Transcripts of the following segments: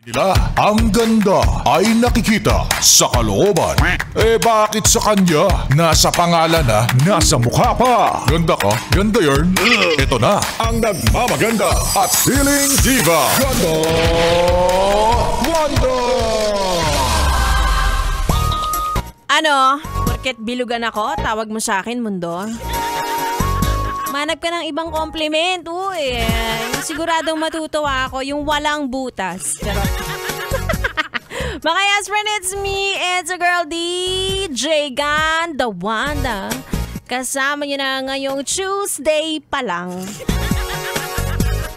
Nila, ang ganda ay nakikita sa kalooban. Bakit sa kanya? Nasa pangalan na, nasa mukha pa. Ganda ka? Ganda yarn? Ito na, ang nagmamaganda at feeling diva. Ganda! Wanda! Ano? Porket bilugan ako, tawag mo sa akin, mundo? Manap ka ng ibang compliment. Uy, siguradong matutuwa ako yung walang butas. Charot. Mga yes friend, it's me. It's a girl, DJ Ganda Wanda. Kasama niyo na ngayong Tuesday pa lang.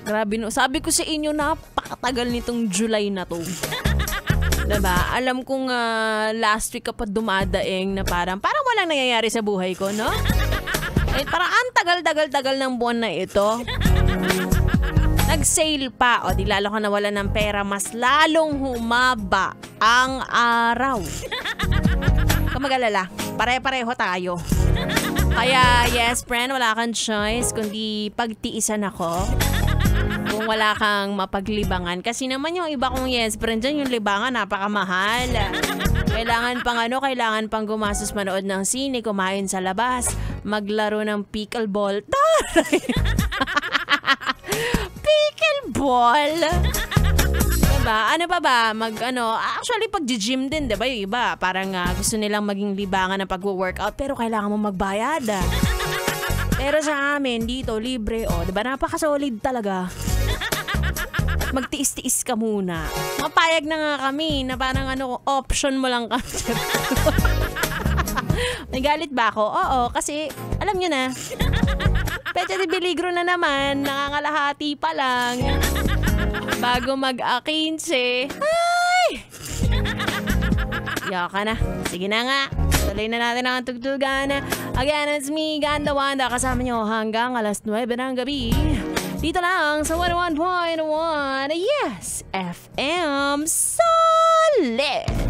Grabe no. Sabi ko sa inyo, napakatagal nitong July na to. Diba? Alam kong last week ka pa dumadaing na parang walang nangyayari sa buhay ko, no? Parang ang tagal-tagal-tagal ng buwan na ito. Nag-sale pa. O di lalo ka nawala ng pera, mas lalong humaba ang araw. Kung mag-alala, pare-pareho tayo. Kaya yes friend, wala kang choice kundi pagtiisan ako. Kung wala kang mapaglibangan. Kasi naman yung iba kong yes friend dyan, yung libangan napakamahal. Kailangan pang gumastos manood ng sine, kumain sa labas, maglaro ng pickleball. Pickleball? Diba? Ano pa ba? Actually, pag-gym din, diba? Yung iba, parang gusto nilang maging libangan ng pag-workout, pero kailangan mo magbayad. Pero sa amin, dito, libre. Diba? Napaka-solid talaga. At magtiis-tiis ka muna. Mapayag na nga kami na parang option mo lang kami. May galit ba ako? Oo, kasi alam nyo na. Pecha de Peligro na naman, nangangalahati pa lang. Bago mag-15. Ay! Yaka na. Sige na nga. Tuloy na natin ang tugtugan. Again, it's me, Ganda Wanda. Kasama nyo hanggang alas 9 ng gabi. Dito lang sa 101.1 Yes FM Solid!